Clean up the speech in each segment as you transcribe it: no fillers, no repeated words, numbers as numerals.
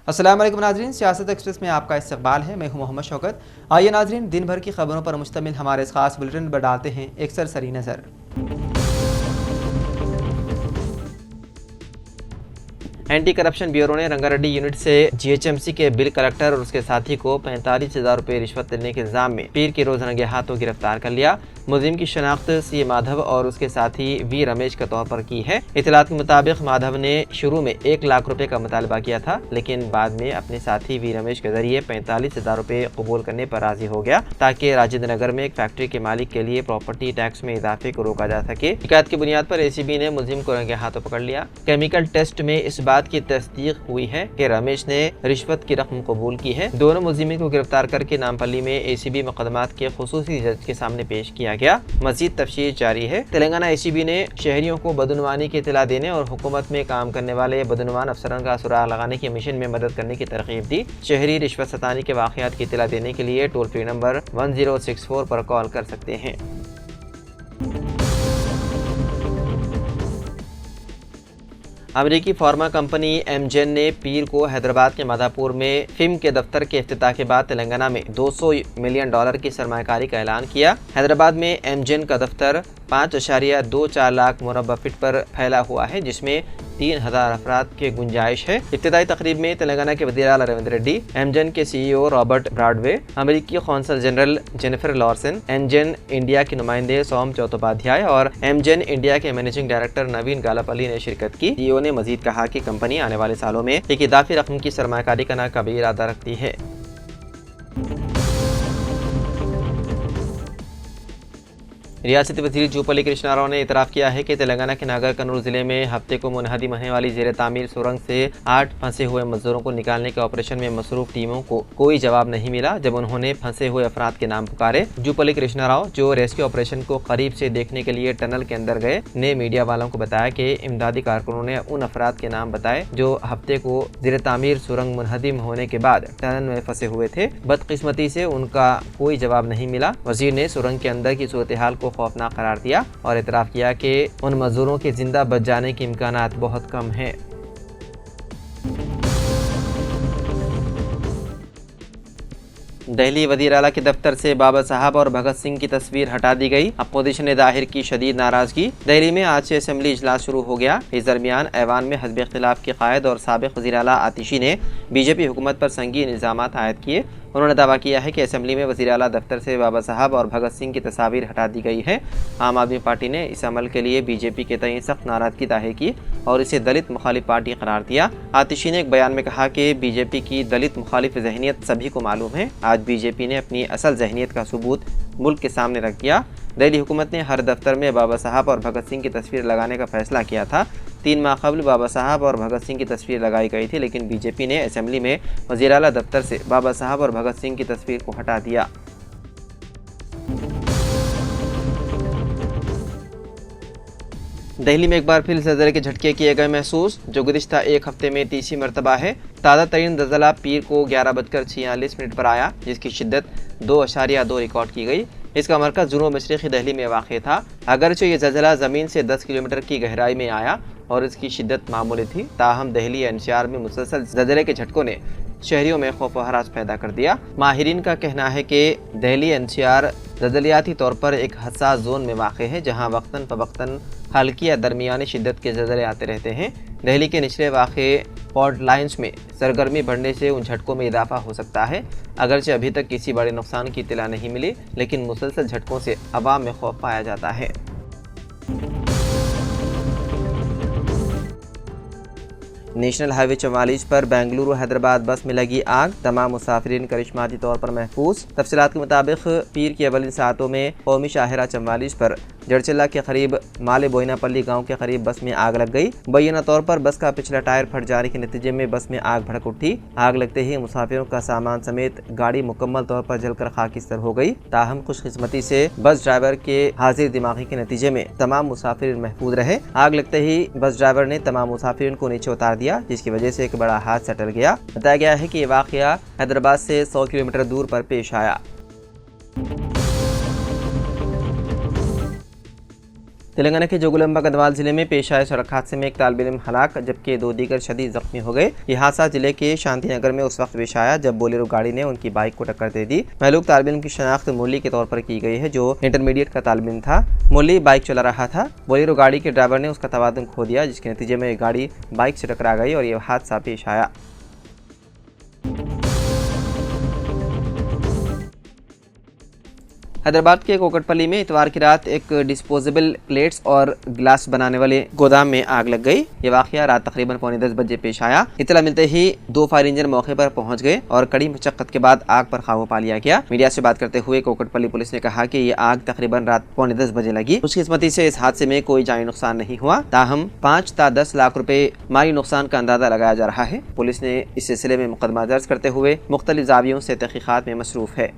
अस्सलाम वालेकुम नाज़रीन, सियासत एक्सप्रेस में आपका इस्तकबाल है। मैं हूं मोहम्मद शौकत। आइए नाज़रीन, दिन भर की खबरों पर मुश्तमिल हमारे इस खास बुलेटिन पर डालते हैं एक सरसरी नज़र। एंटी करप्शन ब्यूरो ने रंगारेड्डी यूनिट से जीएचएमसी के बिल कलेक्टर और उसके साथी को 45,000 रुपये रिश्वत लेने के इल्जाम में पीर के रोज रंगे हाथों गिरफ्तार कर लिया। मुलजिम की शनाख्त सी माधव और उसके साथी वी रमेश के तौर पर की है। इतलात के मुताबिक माधव ने शुरू में 1 लाख रुपए का मुतालबा किया था, लेकिन बाद में अपने साथी वी रमेश के जरिए 45,000 रुपये कबूल करने पर राजी हो गया, ताकि राजेंद्र नगर में एक फैक्ट्री के मालिक के लिए प्रॉपर्टी टैक्स में इजाफे को रोका जा सके। शिकायत की बुनियाद पर एसीबी ने मुलजिम को रंगे हाथों पकड़ लिया। केमिकल टेस्ट में इस बात की तस्दीक हुई है कि रमेश ने रिश्वत की रकम कबूल की है। दोनों मुलजिमों को गिरफ्तार करके नामपल्ली में एसीबी मुकदमात के खुसूसी जज के सामने पेश किया गया। मजीद तफ्तीश जारी है। तेलंगाना एसीबी ने शहरियों को बदनुमानी की इत्तला देने और हुकूमत में काम करने वाले बदनुमान अफसरान का सुराग लगाने की मिशन में मदद करने की तरकीब दी। शहरी रिश्वत सतानी के वाक़यात की इत्तला देने के लिए टोल फ्री नंबर 1064 पर कॉल कर सकते हैं। अमेरिकी फार्मा कंपनी एमजेन ने पीर को हैदराबाद के माधापुर में फिल्म के दफ्तर के इफ्तिताह के बाद तेलंगाना में $200 मिलियन की सरमायाकारी का ऐलान किया। हैदराबाद में एमजेन का दफ्तर 5.24 लाख मुरब्बा फीट पर फैला हुआ है, जिसमें 3,000 अफराद की गुंजाइश है। इब्तिदाई तकरीब में तेलंगाना के वज़ीर आला रविंद्र रेड्डी, एमजेन के CEO रॉबर्ट ब्रॉडवे, अमेरिकी consul general Jennifer Larson, Amgen India के नुमाइंदे सोम चट्टोपाध्याय और एमजेन इंडिया के मैनेजिंग डायरेक्टर नवीन गालापल्ली ने शिरकत की। CEO ने मजीद कहा कि कंपनी आने वाले सालों में एक इजाफी रकम की सरमायाकारी करने का भी इरादा रखती है। रियासती वज़ीर जूपल्ली कृष्णा राव ने इतराफ़ किया है कि तेलंगाना के नागर कर्नूल जिले में हफ्ते को मुनहदी होने वाली ज़ेर तामीर सुरंग से 8 फंसे हुए मजदूरों को निकालने के ऑपरेशन में मसरूफ टीमों को कोई जवाब नहीं मिला जब उन्होंने फंसे हुए अफराद के नाम पुकारे। जूपल्ली कृष्णा राव, जो रेस्क्यू ऑपरेशन को करीब से देखने के लिए टनल के अंदर गए, ने मीडिया वालों को बताया कि इमदादी कारकुनों ने उन अफराद के नाम बताए जो हफ्ते को ज़ेर तामीर सुरंग मुनहदिम होने के बाद टनल में फंसे हुए थे। बदकिस्मती से उनका कोई जवाब नहीं मिला। वज़ीर ने सुरंग के अंदर की सूरत हाल को खौफनाक करार दिया और इतराफ़ किया कि उन मजदूरों के जिंदा बच जाने के इम्कानात बहुत कम हैं। दिल्ली वज़ीर आला के दफ्तर से बाबा साहब और भगत सिंह की तस्वीर हटा दी गई। अपोजिशन ने जाहिर की शदीद नाराजगी। दिल्ली में आज से असेंबली इजलास शुरू हो गया। इस दरमियान ऐवान में हज़ब इख्तिलाफ के कायद और साबिक़ वज़ीर आला आतिशी ने बीजेपी हुकूमत पर संगीन इल्ज़ामात आयद किए। उन्होंने दावा किया है कि असेंबली में वज़ीर आला दफ्तर से बाबा साहब और भगत सिंह की तस्वीर हटा दी गई है। आम आदमी पार्टी ने इस अमल के लिए बीजेपी के तय सख्त नाराज़गी जाहिर की और इसे दलित मुखालिफ पार्टी करार दिया। आतिशी ने एक बयान में कहा कि बीजेपी की दलित मुखालिफ जहनीत सभी को मालूम है। आज बीजेपी ने अपनी असल जहनीत का सबूत मुल्क के सामने रख दिया। दिल्ली हुकूमत ने हर दफ्तर में बाबा साहब और भगत सिंह की तस्वीर लगाने का फैसला किया था। 3 माह कबल बाबा साहब और भगत सिंह की तस्वीर लगाई गई थी, लेकिन बीजेपी ने असेंबली में वज़ीर आला दफ्तर से बाबा साहब और भगत सिंह की तस्वीर को हटा दिया। दिल्ली में एक बार फिर ज़लज़ले के झटके किए गए महसूस, जो गुज़िश्ता एक हफ्ते में तीसरी मरतबा है। ताज़ा तरीन ज़लज़ला पीर को 11:46 पर आया, जिसकी शिद्दत 2.2 रिकॉर्ड की गई। इसका मरकज़ जुनूब मशरिक़ी दिल्ली में वाक़ था। अगरचे ये ज़लज़ला ज़मीन से 10 किलोमीटर की गहराई में आया और इसकी शिद्दत मामूली थी, ताहम दिल्ली एनसीआर में मुसलसल ज़लज़ले के झटकों ने शहरियों में खौफ व हरास पैदा कर दिया। माहिरीन का कहना है कि दिल्ली एनसीआर ज़लज़लियाती तौर पर एक हसास जोन में वाक़ है, जहाँ वक्तन फ़वक्तन हल्की या दरमियानी शिद्दत के ज़लज़ले आते रहते हैं। दिल्ली के निचले वाक़े फॉल्ट लाइन्स में सरगर्मी बढ़ने से उन झटकों में इजाफा हो सकता है। अगरचे अभी तक किसी बड़े नुकसान की इत्तला नहीं मिली, लेकिन मुसलसल झटकों से अवाम में खौफ पाया जाता है। नेशनल हाईवे 44 पर बेंगलुरु हैदराबाद बस में लगी आग, तमाम मुसाफिरीन करिश्माती तौर पर महफूज। तफसीलात के मुताबिक पीर की अवलिन सातों में कौमी शाहरा 44 पर जड़चिल्ला के करीब माले बोइनापल्ली गांव के करीब बस में आग लग गई। मुबैना तौर पर बस का पिछला टायर फट जाने के नतीजे में बस में आग भड़क उठी। आग लगते ही मुसाफिरों का सामान समेत गाड़ी मुकम्मल तौर पर जलकर खाकिस्तर हो गई। ताहम खुशकिस्मती से बस ड्राइवर के हाजिर दिमागी के नतीजे में तमाम मुसाफिर महफूज रहे। आग लगते ही बस ड्राइवर ने तमाम मुसाफिरों को नीचे उतार दिया, जिसकी वजह से एक बड़ा हादसा टल गया। बताया गया है कि ये वाकया हैदराबाद से 100 किलोमीटर दूर पर पेश आया। तेलंगाना के जोगुलंबा गढ़वाल जिले में पेश आए सड़क हादसे में एक तालिब इल्म हलाक जबकि 2 दीगर शदीद जख्मी हो गए। यह हादसा जिले के शांतिनगर में उस वक्त पेश आया जब बोलेरो गाड़ी ने उनकी बाइक को टक्कर दे दी। महलूक तालिब इल्म की शनाख्त मुरली के तौर पर की गई है जो इंटरमीडिएट का तालिब इल्म था। मुरली बाइक चला रहा था। बोलेरो गाड़ी के ड्राइवर ने उसका तवाज़ुन खो दिया जिसके नतीजे में गाड़ी बाइक से टकरा गई और यह हादसा पेश आया। हैदराबाद के कोकटपल्ली में इतवार की रात एक डिस्पोजेबल प्लेट्स और ग्लास बनाने वाले गोदाम में आग लग गई। ये वाकया रात तकरीबन 9:45 बजे पेश आया। इतला मिलते ही 2 फायर इंजन मौके पर पहुंच गए और कड़ी मशक्कत के बाद आग पर काबू पा लिया गया। मीडिया से बात करते हुए कोकटपल्ली पुलिस ने कहा कि ये आग तकरीबन रात 9:45 बजे लगी। खुशकिस्मती से इस हादसे में कोई जानी नुकसान नहीं हुआ। ताहम 5 से 10 लाख रुपए माली नुकसान का अंदाजा लगाया जा रहा है। पुलिस ने इस सिलसिले में मुकदमा दर्ज करते हुए मुख्तलिफ जावियों से तहकीकात में मसरूफ है।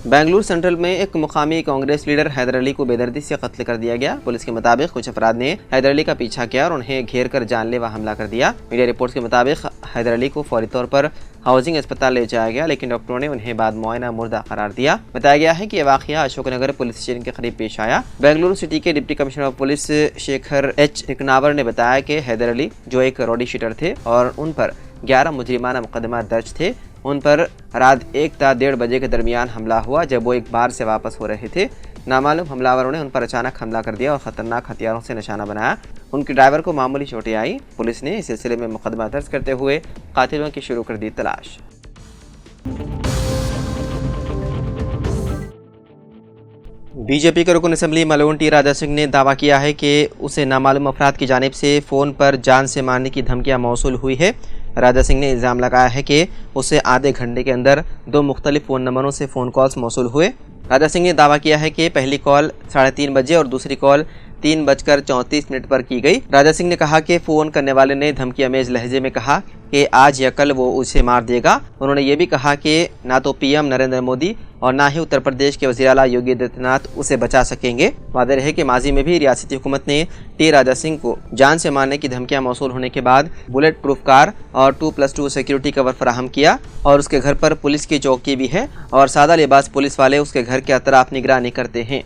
बेंगलुरु सेंट्रल में एक मुकामी कांग्रेस लीडर हैदर अली को बेदर्दी से कत्ल कर दिया गया। पुलिस के मुताबिक कुछ अफराद ने हैदर अली का पीछा किया और उन्हें घेर कर जानलेवा हमला कर दिया। मीडिया रिपोर्ट्स के मुताबिक हैदर अली को फौरी तौर पर हाउसिंग अस्पताल ले जाया गया लेकिन डॉक्टरों ने उन्हें बाद मुआयना मुर्दा करार दिया। बताया गया है कि यह वाकया अशोकनगर पुलिस स्टेशन के करीब पेश आया। बेंगलुरु सिटी के deputy commissioner of police Shekhar H Niknavar ने बताया कि हैदर अली जो एक रॉडी शीटर थे और उन पर 11 मुजरिमाना मुकदमा दर्ज थे। उन पर रात 1 से 1:30 बजे के दरमियान हमला हुआ जब वो एक बार से वापस हो रहे थे। नामालूम हमलावरों ने उन पर अचानक हमला कर दिया और ख़तरनाक हथियारों से निशाना बनाया। उनके ड्राइवर को मामूली चोटें आई। पुलिस ने इस सिलसिले में मुकदमा दर्ज करते हुए कातिलों की शुरू कर दी तलाश। बीजेपी के रुकन assembly Malone T Raja Singh ने दावा किया है कि उसे नामालूम अफराद की जानिब से फ़ोन पर जान से मारने की धमकियां मौसूल हुई है। राजा सिंह ने इल्ज़ाम लगाया है कि उसे आधे घंटे के अंदर 2 मुख्तलिफ फ़ोन नंबरों से फ़ोन कॉल्स मौसूल हुए। राजा सिंह ने दावा किया है कि पहली कॉल 3:30 बजे और दूसरी कॉल 3:34 पर की गई। राजा सिंह ने कहा कि फ़ोन करने वाले ने धमकी अमेज लहजे में कहा कि आज या कल वो उसे मार देगा। उन्होंने ये भी कहा कि ना तो पीएम नरेंद्र मोदी और ना ही उत्तर प्रदेश के वज़ीर आला योगी आदित्यनाथ उसे बचा सकेंगे। वादे रहे कि माजी में भी रियासती हुकूमत ने टी राजा सिंह को जान से मारने की धमकियां मौसूल होने के बाद बुलेट प्रूफ कार और 2+2 सिक्योरिटी कवर फराहम किया और उसके घर पर पुलिस की चौकी भी है और सादा लिबास पुलिस वाले उसके घर के अतराफ निगरानी करते हैं।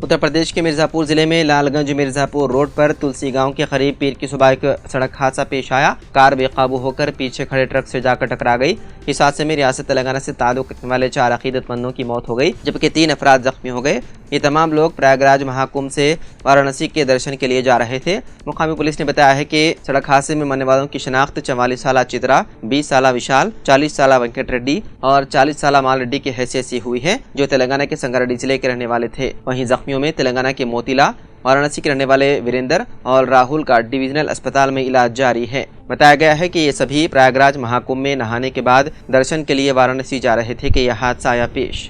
उत्तर प्रदेश के मिर्ज़ापुर ज़िले में लालगंज मिर्ज़ापुर रोड पर तुलसी गांव के करीब पीर की सुबह एक सड़क हादसा पेश आया। कार बेकाबू होकर पीछे खड़े ट्रक से जाकर टकरा गई। इस हादसे में रियासत तेलंगाना से ताल्लुक़ रखने वाले 4 अकीदतमंदों की मौत हो गई जबकि 3 अफराद जख्मी हो गए। ये तमाम लोग प्रयागराज महाकुंभ से वाराणसी के दर्शन के लिए जा रहे थे। मुकामी पुलिस ने बताया है कि सड़क हादसे में मरने वालों की शनाख्त 44 साला चित्रा, 20 साला विशाल, 40 साला वेंकट रेड्डी और 40 साला माल रेड्डी की हैसियत से हुई है जो तेलंगाना के संगारेड्डी जिले के रहने वाले थे। वहीं जख्मियों में तेलंगाना के मोतीला, वाराणसी के रहने वाले वीरेंद्र और राहुल का डिविजनल अस्पताल में इलाज जारी है। बताया गया है कि ये सभी प्रयागराज महाकुंभ में नहाने के बाद दर्शन के लिए वाराणसी जा रहे थे कि यह हादसा आया पेश।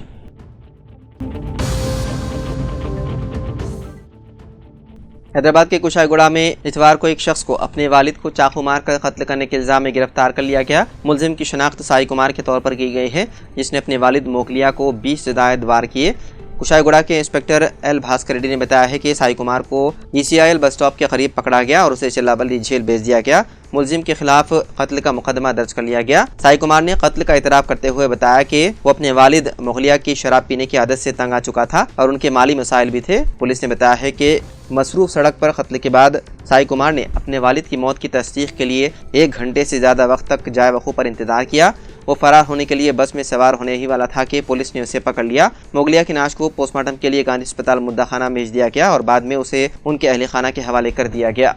हैदराबाद के कुशाईगुड़ा में इतवार को एक शख्स को अपने वालिद को चाकू मारकर कत्ल करने के इल्जाम में गिरफ्तार कर लिया गया। मुलजिम की शनाख्त साई कुमार के तौर पर की गई है जिसने अपने वालिद मोकलिया को 20 से ज़ायद वार किए। कुशाईगुड़ा के इंस्पेक्टर एल भास्कर रेड्डी ने बताया है कि साई कुमार को ECIL बस स्टॉप के करीब पकड़ा गया और उसे चिल्लाबल्दी जेल भेज दिया गया। मुलजिम के खिलाफ कत्ल का मुकदमा दर्ज कर लिया गया। साई कुमार ने कत्ल का इतराफ करते हुए बताया कि वो अपने वालिद मोगलिया की शराब पीने की आदत से तंग आ चुका था और उनके माली मसाइल भी थे। पुलिस ने बताया है कि मसरूफ सड़क पर कत्ल के बाद साई कुमार ने अपने वालिद की मौत की तस्दीक के लिए 1 घंटे से ज़्यादा वक्त तक जाए वक़ू पर इंतजार किया। वो फरार होने के लिए बस में सवार होने ही वाला था कि पुलिस ने उसे पकड़ लिया। मोगलिया की लाश को पोस्टमार्टम के लिए गांधी अस्पताल मुद्दा खाना भेज दिया गया और बाद में उसे उनके अहले खाना के हवाले कर दिया गया।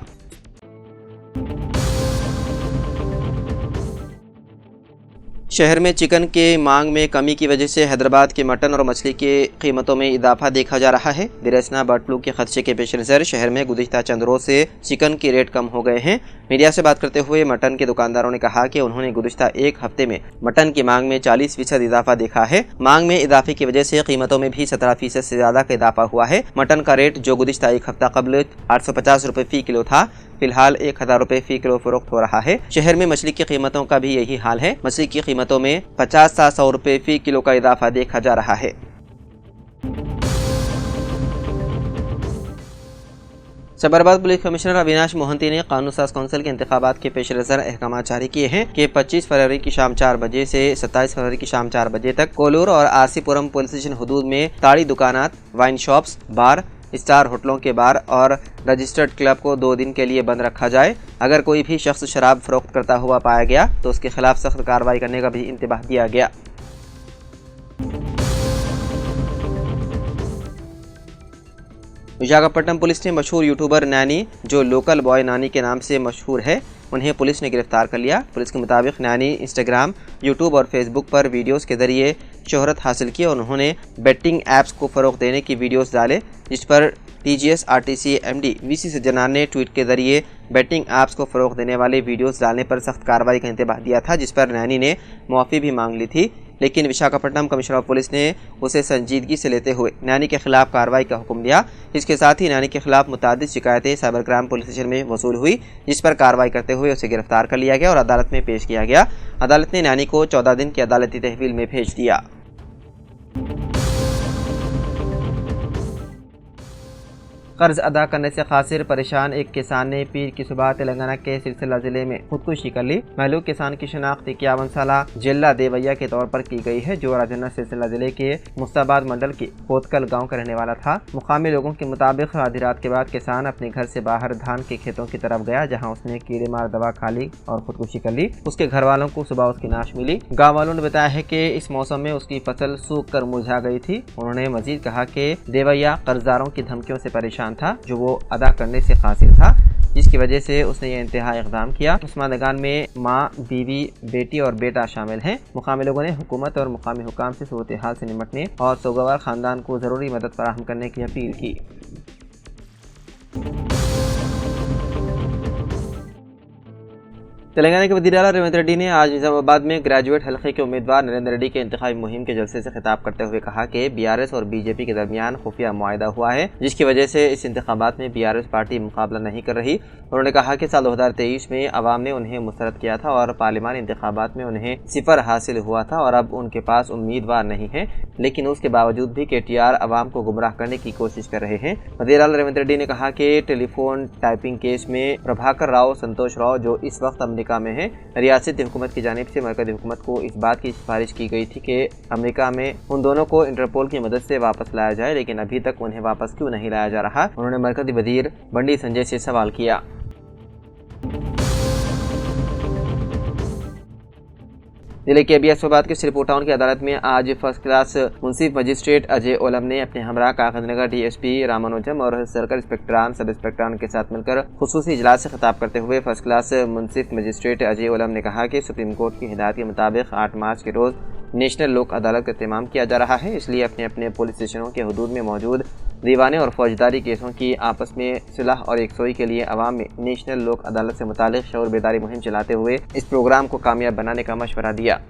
शहर में चिकन के मांग में कमी की वजह से हैदराबाद के मटन और मछली की कीमतों में इजाफा देखा जा रहा है। दिरअसना बर्ड फ्लू के खदशे के पेश नज़र शहर में गुज़िश्ता चंद रोज़ से चिकन के रेट कम हो गए हैं। मीडिया से बात करते हुए मटन के दुकानदारों ने कहा कि उन्होंने गुज़िश्ता 1 हफ्ते में मटन की मांग में 40% इजाफा देखा है। मांग में इजाफे की वजह से कीमतों में भी 17% से ज़्यादा का इजाफा हुआ है। मटन का रेट जो गुज़िश्ता 1 हफ्ता कबल 850 रुपये फ़ी किलो था, फिलहाल 1000 रुपये फ़ी किलो फरोख्त हो रहा है। शहर में मछली की कीमतों का भी यही हाल है। मछली की कीमतों में 50 से 100 रुपये फ़ी किलो का इजाफा देखा जा रहा है। सबरबाद पुलिस कमिश्नर अविनाश मोहंती ने कानून साज काउंसिल के इंतखाबात के पेश नज़र अहकाम जारी किए हैं कि 25 फरवरी की शाम 4 बजे से 27 फरवरी की शाम 4 बजे तक कोलूर और आरसीपुरम पुलिस स्टेशन हदूद में ताड़ी दुकानात, वाइन शॉप्स, बार, स्टार होटलों के बार और रजिस्टर्ड क्लब को 2 दिन के लिए बंद रखा जाए। अगर कोई भी शख्स शराब फरोख्त करता हुआ पाया गया तो उसके खिलाफ सख्त कार्रवाई करने का भी इंतबाह दिया गया। विशाखापट्टनम पुलिस ने मशहूर यूट्यूबर नैनी, जो लोकल बॉय नानी के नाम से मशहूर है, उन्हें पुलिस ने गिरफ्तार कर लिया। पुलिस के मुताबिक नैनी इंस्टाग्राम, यूट्यूब और फेसबुक पर वीडियोस के जरिए शोहरत हासिल की और उन्होंने बेटिंग ऐप्स को फ़रोग़ देने की वीडियोस डाले, जिस पर TGS RTC MD VC सज्जनान ने ट्वीट के जरिए बेटिंग ऐप्स को फ़रोग़ देने वाले वीडियोस डालने पर सख्त कार्रवाई का इंतबाह दिया था, जिस पर नैनी ने मुआफ़ी भी मांग ली थी। लेकिन विशाखापट्टनम कमिश्नर ऑफ पुलिस ने उसे संजीदगी से लेते हुए नैनी के खिलाफ कार्रवाई का हुक्म दिया। इसके साथ ही नैनी के खिलाफ मुतादिद शिकायतें साइबर क्राइम पुलिस स्टेशन में वसूल हुई, जिस पर कार्रवाई करते हुए उसे गिरफ्तार कर लिया गया और अदालत में पेश किया गया। अदालत ने नैनी को 14 दिन की अदालती तहवील में भेज दिया। कर्ज अदा करने से खासिर परेशान एक किसान ने पीर की सुबह तेलंगाना के सिलसिला जिले में खुदकुशी कर ली। महलूक किसान की शनाख्त 51 साला जिला देवैया के तौर पर की गई है, जो राजन्ना सिलसिला जिले के मुस्ताबाद मंडल के कोतकल गांव का रहने वाला था। मुकामी लोगों के मुताबिक आधी रात के बाद किसान अपने घर से बाहर धान के खेतों की तरफ गया, जहाँ उसने कीड़े मार दवा खा ली और खुदकुशी कर ली। उसके घर वालों को सुबह उसकी नाश मिली। गाँव वालों ने बताया है कि इस मौसम में उसकी फसल सूख कर मुरझा गई थी। उन्होंने मजीद कहा कि देवैया कर्जदारों की धमकियों से परेशान था, जो वो अदा करने से कासिर था, जिसकी वजह से उसने ये इंतहा इक़दाम किया। उस्मानगन में माँ, बीवी, बेटी और बेटा शामिल हैं। मुकामी लोगों ने हुकूमत और मुकामी हुकाम से सूरत हाल से निपटने और सोगवार खानदान को ज़रूरी मदद फराहम करने की अपील की। तेलंगाना के वज़ीर आला रेवंत रेड्डी ने आज निज़ामाबाद में ग्रेजुएट हल्के के उम्मीदवार नरेंद्र रेड्डी के इंतखाबी मुहिम के जलसे से खिताब करते हुए कहा कि BRS और BJP के दरमियान खुफिया मुआहदा हुआ है, जिसकी वजह से इस इंतखाबात में BRS पार्टी मुकाबला नहीं कर रही। उन्होंने कहा कि साल 2023 में अवाम ने उन्हें मुस्तरद किया था और पार्लिमानी इंतखाबात में उन्हें 0 हासिल हुआ था और अब उनके पास उम्मीदवार नहीं है, लेकिन उसके बावजूद भी KTR अवाम को गुमराह करने की कोशिश कर रहे हैं। वज़ीर आला रेवंत रेड्डी ने कहा कि टेलीफोन टाइपिंग केस में प्रभाकर राव संतोष राव, जो इस वक्त अमेरिका में है, रियासती हुकूमत की जानिब से मरकज़ी हुकूमत को इस बात की सिफारिश की गई थी कि अमेरिका में उन दोनों को इंटरपोल की मदद से वापस लाया जाए, लेकिन अभी तक उन्हें वापस क्यों नहीं लाया जा रहा। उन्होंने मरकज़ी वज़ीर बंडी संजय से सवाल किया। जिले के अबियासबाद के श्रीपुर टाउन की अदालत में आज फर्स्ट क्लास मुंसिफ मजिस्ट्रेट अजय ओलम ने अपने हमरा कागजनगर DSP रामानुजम और सर्कल इंस्पेक्टरान सब इंस्पेक्टरान के साथ मिलकर खुसूसी इजलास से खिताब करते हुए फर्स्ट क्लास मुंसिफ मजिस्ट्रेट अजय ओलम ने कहा कि सुप्रीम कोर्ट की हिदायत के मुताबिक 8 मार्च के रोज़ नेशनल लोक अदालत का एहतमाम किया जा रहा है, इसलिए अपने अपने पुलिस स्टेशनों के हदूद में मौजूद दीवाने और फौजदारी केसों की आपस में सुलह और एकसोई के लिए अवाम में नेशनल लोक अदालत से मुतालिक शऊर बेदारी मुहिम चलाते हुए इस प्रोग्राम को कामयाब बनाने का मशवरा दिया।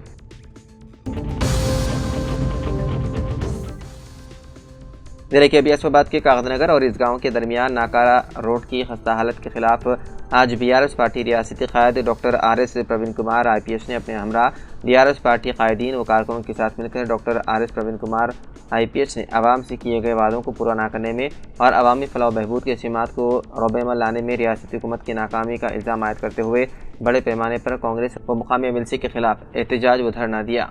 जिले के अबियासबाद के कागजनगर और इस गांव के दरमियान नाकारा रोड की खस्ता हालत के खिलाफ आज BRS पार्टी रियासती क़ायद doctor RS Praveen Kumar IPS ने अपने हमरा BRS पार्टी कायदीन व कारकुनों के साथ मिलकर doctor RS Praveen Kumar IPS ने आवाम से किए गए वादों को पूरा न करने में और अवामी फलाह बहबूद के सिमात को रोबेमल लाने में रियासती हुकूमत की नाकामी का इल्ज़ाम आयद करते हुए बड़े पैमाने पर कांग्रेस व मुकामी MLC के खिलाफ एहतजाज व धरना दिया।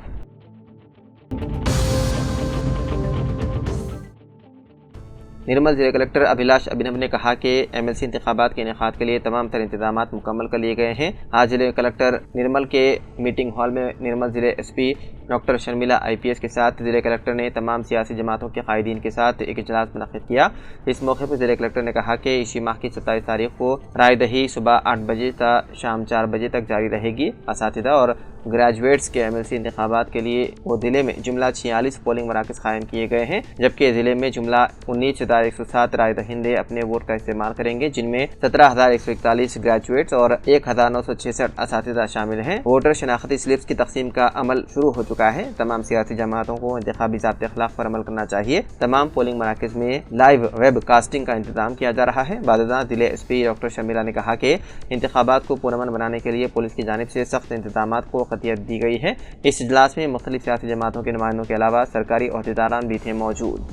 निर्मल जिला कलेक्टर अभिलाष अभिनव ने कहा कि MLC इंतखाबात के इनेकाद के लिए तमाम तर इंतजामात मुकम्मल कर लिए गए हैं। आज जिले कलेक्टर निर्मल के मीटिंग हॉल में निर्मल जिले SP डॉक्टर शर्मिला IPS के साथ जिले कलेक्टर ने तमाम सियासी जमातों के कायदीन के साथ एक इजलास मुनक़्क़िद किया। इस मौके पर जिले कलेक्टर ने कहा कि इसी माह की 27 तारीख को रायदही सुबह 8 बजे से शाम 4 बजे तक जारी रहेगी। असातिज़ा और ग्रेजुएट्स के MLC इंतखाबात के लिए वो ज़िले में जुमला 46 पोलिंग मराकज़ कायम किए गए हैं, जबकि ज़िले में जुमला 19,107 राय दहिंदे अपने वोट का इस्तेमाल करेंगे, जिनमें 17,141 ग्रेजुएट्स और 1,966 असातिज़ा शामिल हैं। वोटर शनाख्ती स्लिप्स की तकसीम का अमल शुरू हो चुका है। तमाम सियासी जमातों को इंतखाबी ज़ाब्ते अखलाक पर अमल करना चाहिए। तमाम पोलिंग मराकज़ में लाइव वेब कास्टिंग का इंतजाम किया जा रहा है। बादशाह जिले SP डॉक्टर शर्मिला ने कहा कि इंतखाबात को पुरअमन बनाने के लिए पुलिस की जानिब से सख्त इंतजाम को क़तियत दी गई है। इस इजलास में मुख्तलिफ सियासी जमातों के नुमाइंदों के अलावा सरकारी अहदेदारान भी थे मौजूद।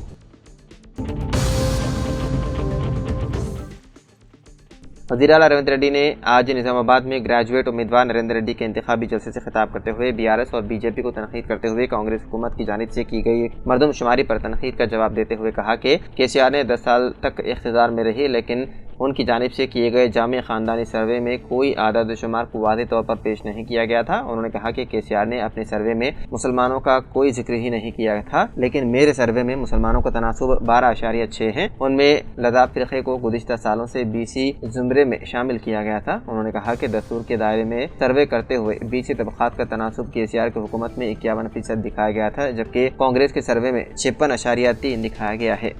वज़ीर आला रेवंत रेड्डी ने आज निज़ामाबाद में ग्रेजुएट उम्मीदवार नरेंद्र रेड्डी के इंतखाबी जलसे से खिताब करते हुए बीआरएस और बीजेपी को तनकीद करते हुए कांग्रेस हुकूमत की जानिब से की गई मरदमशुमारी पर तनकीद का जवाब देते हुए कहा कि केसीआर ने 10 साल तक इख्तिदार में रही, लेकिन उनकी जानिब से किए गए जामे ख़ानदानी सर्वे में कोई आदद शुमार को वाज़ेह तौर पर पेश नहीं किया गया था। उन्होंने कहा कि केसीआर ने अपने सर्वे में मुसलमानों का कोई जिक्र ही नहीं किया था, लेकिन मेरे सर्वे में मुसलमानों का तनासुब 12.6 है। उनमें लदाब फ़िरक़े को गुज़िश्ता सालों से बीसी ज़ुमरे में शामिल किया गया था। उन्होंने कहा कि दस्तूर के दायरे में सर्वे करते हुए बीसी तबक़ात का तनासुब केसीआर की हुकूमत में 51% दिखाया गया था, जबकि कांग्रेस के सर्वे में 56.3 दिखाया गया है।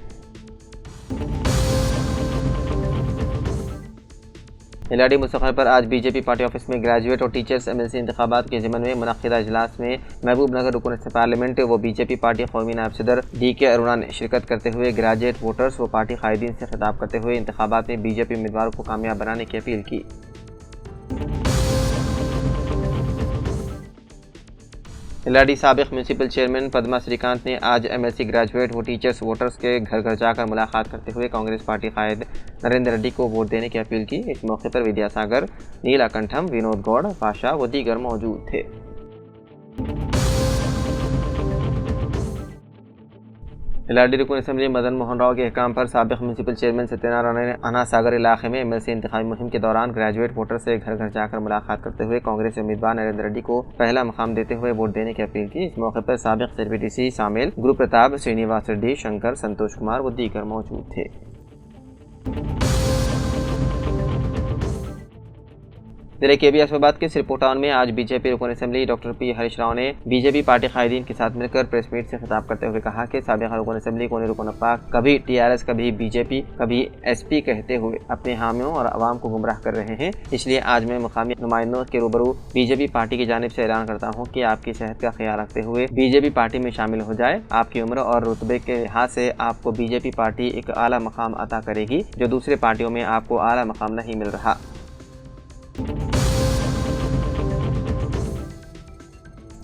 एलआरडी मुस्तक़बिल पर आज बीजेपी पार्टी ऑफिस में ग्रेजुएट और टीचर्स एमएलसी इंतखाबात के ज़िम्मन में मुनक़िदा इजलास में महबूब नगर रुकन पार्लियामेंट व बीजेपी पार्टी कौमी नायब सदर DK अरुणा ने शिरकत करते हुए ग्रेजुएट वोटर्स व पार्टी कायदीन से खिताब करते हुए इंतखाबात में बीजेपी उम्मीदवारों को कामयाब बनाने की अपील की। एलआरडी साबिक़ म्यूनसिपल चेयरमैन पद्मा श्रीकांत ने आज एमएलसी ग्रेजुएट व टीचर्स वोटर्स के घर घर जाकर मुलाकात करते हुए कांग्रेस पार्टी कायद नरेंद्र रेड्डी को वोट देने की अपील की। इस मौके पर विद्यासागर, नीला कंठम, विनोद गौड़, पाशा व दीगर मौजूद थे। एलआरडी रुकन असम्बली मदन मोहन राव के अहकाम पर साबिक़ म्यूनसिपल चेयरमैन सत्यनारायण ने अना सागर इलाके में एमएलसी इंतखाबी मुहिम के दौरान ग्रेजुएट वोटर से घर घर जाकर मुलाकात करते हुए कांग्रेस उम्मीदवार नरेंद्र रेड्डी को पहला मकाम देते हुए वोट देने की अपील की। इस मौके पर साबिक़ ZPTC शामिल गुरु प्रताप, श्रीनिवास रेड्डी, शंकर, संतोष कुमार व दीगर मौजूद थे। जिले के अहमदाबाद के सिरपुर टाउन में आज बीजेपी रुकन assembly doctor P Harish Rao ने बीजेपी पार्टी कायदीन के साथ मिलकर प्रेस मीट से खिताब करते हुए कहा कि साबिक़ रुकन असम्बली कोने रुकन अफाक कभी TRS, कभी बीजेपी, कभी SP कहते हुए अपने हामियों और आवाम को गुमराह कर रहे हैं। इसलिए आज मैं मुकामी नुमाइंदों के रूबरू बीजेपी पार्टी की जानिब से ऐलान करता हूँ कि आपकी सेहत का ख्याल रखते हुए बीजेपी पार्टी में शामिल हो जाए। आपकी उम्र और रुतबे के लिहाज से आपको बीजेपी पार्टी एक आला मकाम अता करेगी, जो दूसरे पार्टियों में आपको आला मकाम नहीं मिल रहा।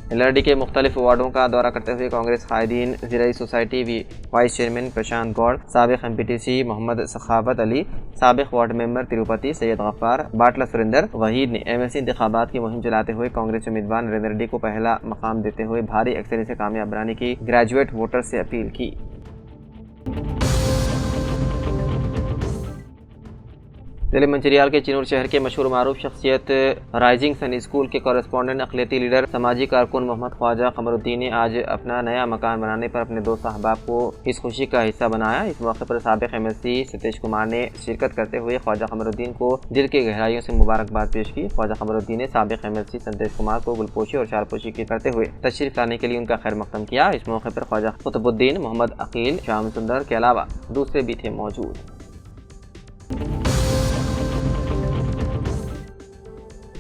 एलआरडी के मुख्तलिफ वार्डों का दौरा करते हुए कांग्रेस कायदीन ज़िलाई society vice chairman Prashant Goud, साबिक़ MPTC मोहम्मद सखावत अली, साबिक़ वार्ड मेंबर तिरुपति सैयद गफ्फार, बाटला सुरेंदर वहीद ने एमएलसी इंतखाबात की मुहिम चलाते हुए कांग्रेस उम्मीदवार नरेंद्र रेड्डी को पहला मकाम देते हुए भारी अक्सरियत से कामयाब बनाने की ग्रेजुएट वोटर से अपील की। जिले मंचिरियाल के चिनूर शहर के मशहूर मारूफ शख्सियत राइजिंग सन स्कूल के कॉरेस्पॉन्डेंट, अक़लियती लीडर, समाजी कारकुन मोहम्मद ख्वाजा कमरुद्दीन ने आज अपना नया मकान बनाने पर अपने दोस्त अहबाब को इस खुशी का हिस्सा बनाया। इस मौके पर साबिक़ MLC सतीश कुमार ने शिरकत करते हुए ख्वाजा कमरुद्दीन को दिल की गहराइयों से मुबारकबाद पेश की। ख्वाजा कमरुद्दीन ने साबिक़ MLC सतीश कुमार को गुलपोशी और चारपोशी करते हुए तशरीफ़ लाने के लिए उनका खैर मक़दम किया। इस मौके पर ख्वाजा कुतुबुद्दीन, मोहम्मद अकील, श्याम सुंदर के अलावा दूसरे भी थे मौजूद।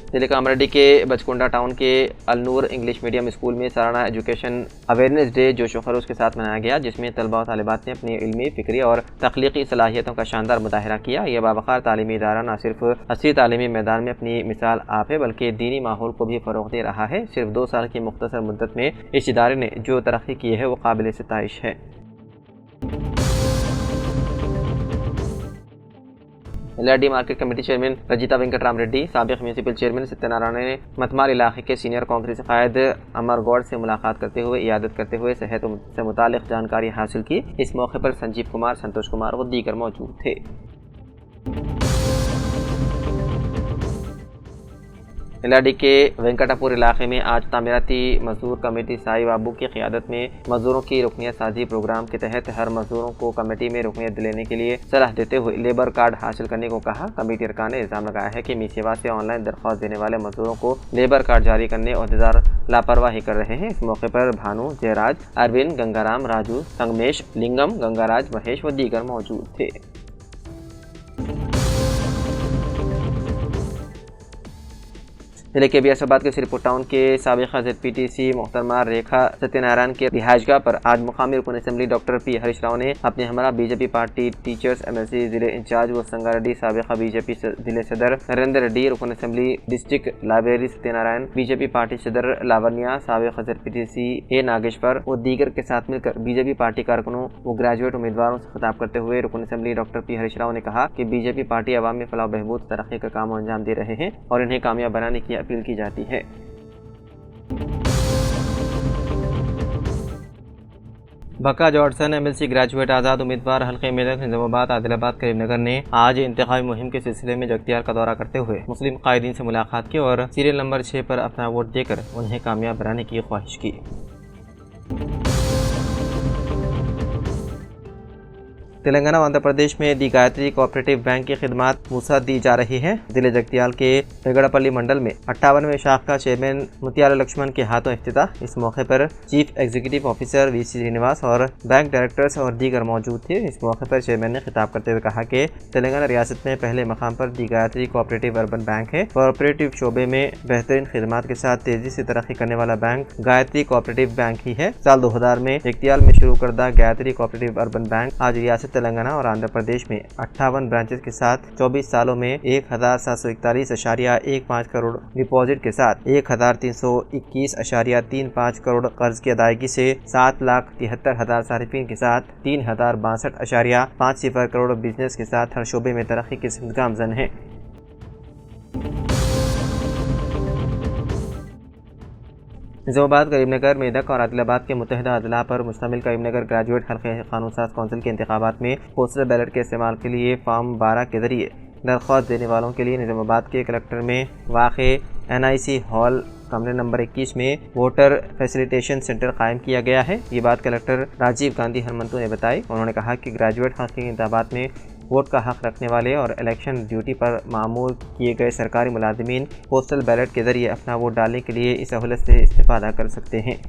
जिले कामरेड्डी के बचकुंडा टाउन के अलनूर इंग्लिश मीडियम स्कूल में सालाना एजुकेशन अवेयरनेस डे जोश व खरोश के साथ मनाया गया, जिसमें तलबा और तालिबात ने अपनी इल्मी, फ़िक्री और तख्लीकी सलाहियतों का शानदार मुजाहिरा किया। यह बावकार तालीमी इदारा न सिर्फ असली तालीमी मैदान में अपनी मिसाल आप है, बल्कि दीनी माहौल को भी फ़रोग़ दे रहा है। सिर्फ 2 साल की मुख्तसर मुद्दत में इस इदारे ने जो तरक्की की है वो काबिल सिताइश है। LRD market committee chairman Rajitha Venkatram Reddy, साबिक़ म्यूनसिपल चेयरमैन सत्यनारायण ने मतमार इलाके के सीनियर कांग्रेस कायद अमर गौड़ से मुलाकात करते हुए इयादत करते हुए सेहत से मुतालिक जानकारी हासिल की। इस मौके पर संजीव कुमार, संतोष कुमार व दीगर मौजूद थे। एलआरडी के वेंकटापुर इलाके में आज तामीराती मजदूर कमेटी साई बाबू की क़ियादत में मजदूरों की रुकनियत साजी प्रोग्राम के तहत हर मजदूरों को कमेटी में रुकनियत दिलाने के लिए सलाह देते हुए लेबर कार्ड हासिल करने को कहा। कमेटी अरकान ने इल्ज़ाम लगाया है कि मी सेवा से ऑनलाइन दरख्वास्त देने वाले मजदूरों को लेबर कार्ड जारी करने अहदेदार लापरवाही कर रहे हैं। इस मौके पर भानु, जयराज, अरविंद, गंगाराम, राजू, संगमेश, लिंगम, गंगाराज, महेश व दीगर मौजूद थे। जिले के बियासाबाद के श्रीपुर टाउन के साबिका ZPTC मोहतरमा रेखा सत्यनारायण के रिहायशगाह पर आज मुकामी रुकन assembly doctor P Harish Rao ने अपने हमरा बीजेपी पार्टी टीचर्स MLC जिले इंचार्ज व संगारेड्डी साबिका बीजेपी जिले सदर नरेंद्र रेड्डी, रुकन assembly district library Satyanarayan, BJP party सदर लावण्या, साबिका ZPTC A नागेश्वर व दीगर के साथ मिलकर बीजेपी पार्टी कारकुनों व ग्रेजुएट उम्मीदवारों से खिताब करते हुए रुकन assembly doctor P Harish Rao ने कहा कि बीजेपी पार्टी अवाम में फलाह बहबूद तरक्की का काम अंजाम दे रहे हैं और इन्हें कामयाब बनाने की अपील की जाती है। बका जॉर्डसन MLC ग्रेजुएट आज़ाद उम्मीदवार हल्के मेदक निजामाबाद, आदिलाबाद, करीमनगर ने आज इंतखाबी मुहिम के सिलसिले में जगतियाल का दौरा करते हुए मुस्लिम कायदीन से मुलाकात की और सीरियल नंबर 6 पर अपना वोट देकर उन्हें कामयाब बनाने की ख्वाहिश की। तेलंगाना व आंध्र प्रदेश में दी गायत्री कोऑपरेटिव बैंक की खिदमात वुसअत दी जा रही है। जिले जगतियाल के पेगड़पल्ली मंडल में 58वें शाख का चेयरमैन मुतियाल लक्ष्मण के हाथों इफ्तिताह। इस मौके पर chief executive officer VC Srinivas और बैंक डायरेक्टर्स और दीगर मौजूद थे। इस मौके पर चेयरमैन ने खिताब करते हुए कहा कि तेलंगाना रियासत में पहले मकाम पर दी गायत्री कोऑपरेटिव अर्बन बैंक है। कोऑपरेटिव शोबे में बेहतरीन खिदमात के साथ तेजी से तरक्की करने वाला बैंक गायत्री कोऑपरेटिव बैंक ही है। साल 2000 में जगतियाल में शुरू करदा गायत्री कोऑपरेटिव अर्बन बैंक आज रियासत तेलंगाना और आंध्र प्रदेश में 58 ब्रांचेस के साथ 24 सालों में 1741.15 करोड़ डिपॉजिट के साथ 1321.35 करोड़ कर्ज की अदायगी से 7,73,000 सारिफीन के साथ 3,062.50 करोड़ बिजनेस के साथ हर शोबे में तरक्की के सिलसिले गामजन है। निजामाबाद, करीमनगर, मेदक और आदिलाबाद के मुतहदा अदला पर मुश्तमिल करीमनगर ग्रेजुएट हल्के कानून साज कौंसिल के इंतखाबात में पोस्टल बैलेट के इस्तेमाल के लिए फॉर्म 12 के जरिए दरख्वास्त देने वालों के लिए निजामाबाद के कलेक्टर में वाक़े NIC हॉल कमरे नंबर 21 में वोटर फैसिलिटेशन सेंटर कायम किया गया है। ये बात कलेक्टर राजीव गांधी हरमंतु ने बताई। उन्होंने कहा कि ग्रेजुएट हल्के के इंतखाबात में वोट का हक रखने वाले और इलेक्शन ड्यूटी पर मामूर किए गए सरकारी मुलाजिमीन पोस्टल बैलेट के जरिए अपना वोट डालने के लिए इस सहूलत से इस्तेफादा कर सकते हैं।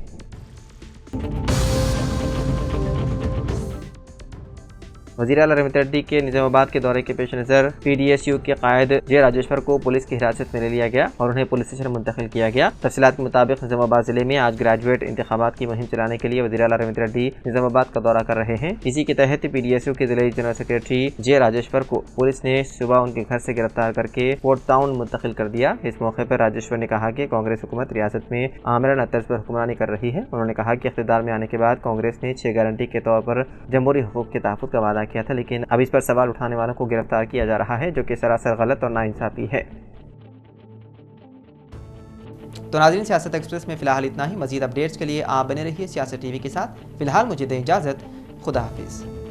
वज़ीर आला रहीमत रेड्डी के निजामाबाद के दौरे के पेश नज़र PDSU के कायद J राजेश्वर को पुलिस की हिरासत में ले लिया गया और उन्हें पुलिस स्टेशन मुंतकिल किया गया। तफसीलात के मुताबिक निजामाबाद जिले में आज ग्रेजुएट इंतखाबात की मुहिम चलाने के लिए वज़ीर आला रहीमत रेड्डी निजामाबाद का दौरा कर रहे हैं। इसी के तहत PDSU के जिले जनरल सेक्रेटरी J राजेश्वर को पुलिस ने सुबह उनके घर से गिरफ्तार करके फोर्ट टाउन मुंतकिल कर दिया। इस मौके पर राजेश्वर ने कहा कि कांग्रेस हुकूमत रियासत में आमरन तर्ज पर हुक्मरानी कर रही है। उन्होंने कहा कि इख्तिदार में आने के बाद कांग्रेस ने 6 गारंटी के तौर पर जमहूरी हुकूक के तहफ़्फ़ुज़ का वादा किया था, लेकिन अब इस पर सवाल उठाने वालों को गिरफ्तार किया जा रहा है, जो कि सरासर गलत और नाइंसाफी है। तो नाज़रीन, सियासत एक्सप्रेस में फ़िलहाल इतना ही। मज़ीद अपडेट्स के लिए आप बने रहिए सियासत TV के साथ। फ़िलहाल मुझे दें इजाज़त। खुदा हाफिज़।